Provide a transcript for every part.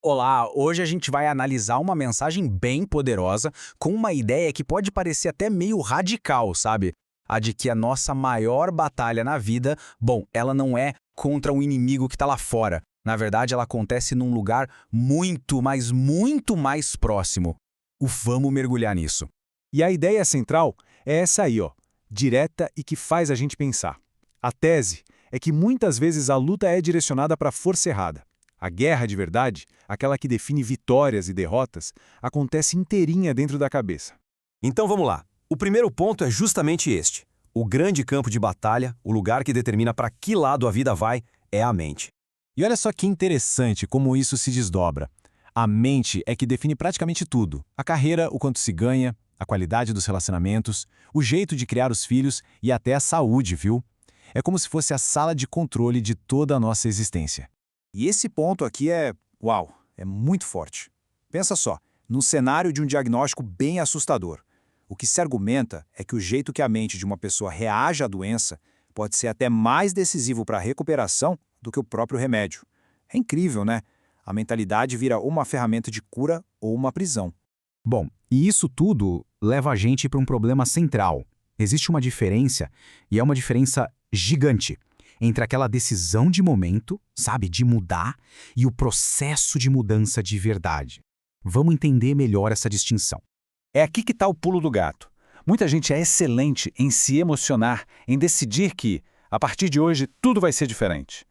Olá, hoje a gente vai analisar uma mensagem bem poderosa com uma ideia que pode parecer até meio radical, sabe? A de que a nossa maior batalha na vida, bom, ela não é contra um inimigo que está lá fora. Na verdade, ela acontece num lugar muito, mas muito mais próximo. Vamos mergulhar nisso. E a ideia central é essa aí, ó, direta e que faz a gente pensar. A tese é que muitas vezes a luta é direcionada para a força errada. A guerra de verdade, aquela que define vitórias e derrotas, acontece inteirinha dentro da cabeça. Então vamos lá. O primeiro ponto é justamente este. O grande campo de batalha, o lugar que determina para que lado a vida vai, é a mente. E olha só que interessante como isso se desdobra. A mente é que define praticamente tudo. A carreira, o quanto se ganha, a qualidade dos relacionamentos, o jeito de criar os filhos e até a saúde, viu? É como se fosse a sala de controle de toda a nossa existência. E esse ponto aqui uau, é muito forte. Pensa só, num cenário de um diagnóstico bem assustador. O que se argumenta é que o jeito que a mente de uma pessoa reage à doença pode ser até mais decisivo para a recuperação do que o próprio remédio. É incrível, né? A mentalidade vira uma ferramenta de cura ou uma prisão. Bom, e isso tudo leva a gente para um problema central. Existe uma diferença, e é uma diferença gigante, entre aquela decisão de momento, sabe, de mudar, e o processo de mudança de verdade. Vamos entender melhor essa distinção. É aqui que está o pulo do gato. Muita gente é excelente em se emocionar, em decidir que, a partir de hoje, tudo vai ser diferente.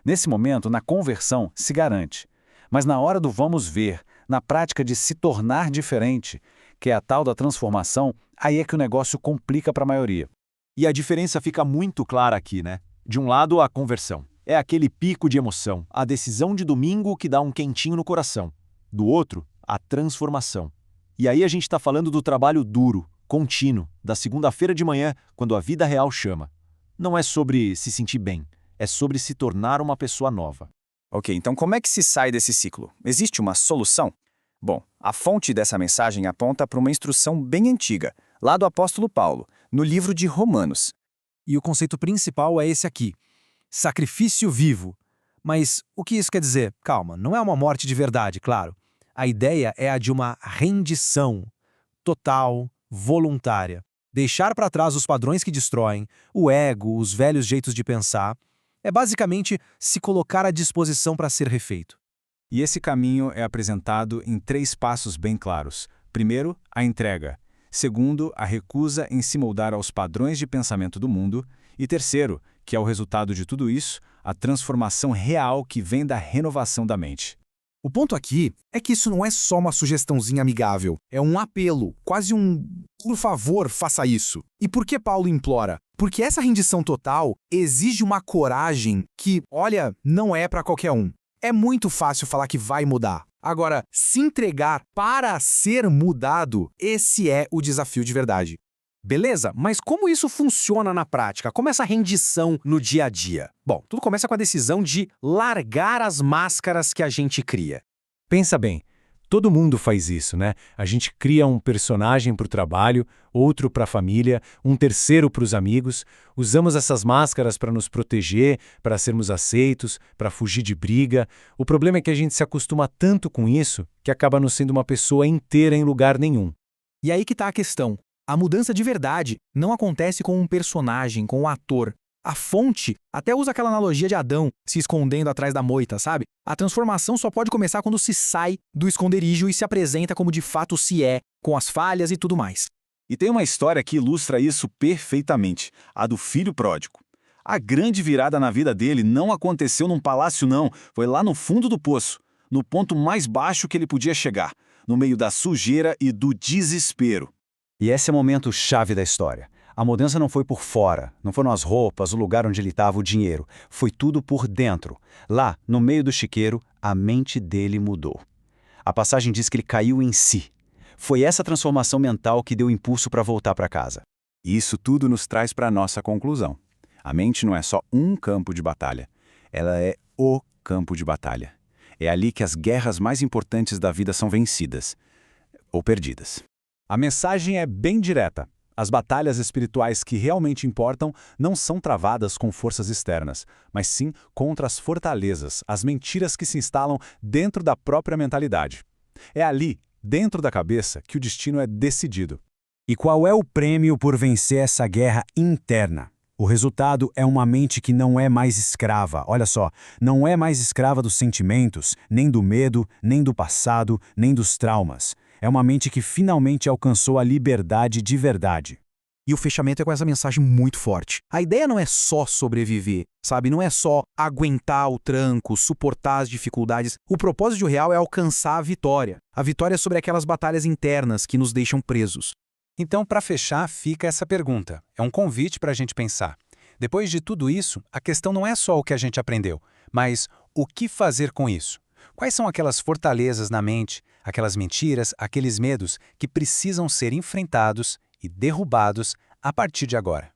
Nesse momento, na conversão, se garante. Mas na hora do vamos ver, na prática de se tornar diferente, que é a tal da transformação, aí é que o negócio complica para a maioria. E a diferença fica muito clara aqui, né? De um lado, a conversão. É aquele pico de emoção, a decisão de domingo que dá um quentinho no coração. Do outro, a transformação. E aí a gente está falando do trabalho duro, contínuo, da segunda-feira de manhã, quando a vida real chama. Não é sobre se sentir bem, é sobre se tornar uma pessoa nova. Ok, então como é que se sai desse ciclo? Existe uma solução? Bom, a fonte dessa mensagem aponta para uma instrução bem antiga, lá do apóstolo Paulo, no livro de Romanos. E o conceito principal é esse aqui: sacrifício vivo. Mas o que isso quer dizer? Calma, não é uma morte de verdade, claro. A ideia é a de uma rendição total, voluntária. Deixar para trás os padrões que destroem, o ego, os velhos jeitos de pensar. É basicamente se colocar à disposição para ser refeito. E esse caminho é apresentado em 3 passos bem claros. Primeiro, a entrega. Segundo, a recusa em se moldar aos padrões de pensamento do mundo. E terceiro, que é o resultado de tudo isso, a transformação real que vem da renovação da mente. O ponto aqui é que isso não é só uma sugestãozinha amigável, é um apelo, quase um por favor, faça isso. E por que Paulo implora? Porque essa rendição total exige uma coragem que, olha, não é para qualquer um. É muito fácil falar que vai mudar. Agora, se entregar para ser mudado, esse é o desafio de verdade. Beleza, mas como isso funciona na prática? Como essa rendição no dia a dia? Bom, tudo começa com a decisão de largar as máscaras que a gente cria. Pensa bem, todo mundo faz isso, né? A gente cria um personagem para o trabalho, outro para a família, um terceiro para os amigos. Usamos essas máscaras para nos proteger, para sermos aceitos, para fugir de briga. O problema é que a gente se acostuma tanto com isso que acaba não sendo uma pessoa inteira em lugar nenhum. E aí que está a questão. A mudança de verdade não acontece com um personagem, com um ator. A fonte até usa aquela analogia de Adão se escondendo atrás da moita, sabe? A transformação só pode começar quando se sai do esconderijo e se apresenta como de fato se é, com as falhas e tudo mais. E tem uma história que ilustra isso perfeitamente, a do filho pródigo. A grande virada na vida dele não aconteceu num palácio não, foi lá no fundo do poço, no ponto mais baixo que ele podia chegar, no meio da sujeira e do desespero. E esse é o momento chave da história. A mudança não foi por fora, não foram as roupas, o lugar onde ele estava, o dinheiro. Foi tudo por dentro. Lá, no meio do chiqueiro, a mente dele mudou. A passagem diz que ele caiu em si. Foi essa transformação mental que deu impulso para voltar para casa. E isso tudo nos traz para a nossa conclusão. A mente não é só um campo de batalha. Ela é o campo de batalha. É ali que as guerras mais importantes da vida são vencidas ou perdidas. A mensagem é bem direta. As batalhas espirituais que realmente importam não são travadas com forças externas, mas sim contra as fortalezas, as mentiras que se instalam dentro da própria mentalidade. É ali, dentro da cabeça, que o destino é decidido. E qual é o prêmio por vencer essa guerra interna? O resultado é uma mente que não é mais escrava, olha só, não é mais escrava dos sentimentos, nem do medo, nem do passado, nem dos traumas. É uma mente que finalmente alcançou a liberdade de verdade. E o fechamento é com essa mensagem muito forte. A ideia não é só sobreviver, sabe? Não é só aguentar o tranco, suportar as dificuldades. O propósito real é alcançar a vitória. A vitória sobre aquelas batalhas internas que nos deixam presos. Então, para fechar, fica essa pergunta. É um convite para a gente pensar. Depois de tudo isso, a questão não é só o que a gente aprendeu, mas o que fazer com isso? Quais são aquelas fortalezas na mente, aquelas mentiras, aqueles medos que precisam ser enfrentados e derrubados a partir de agora?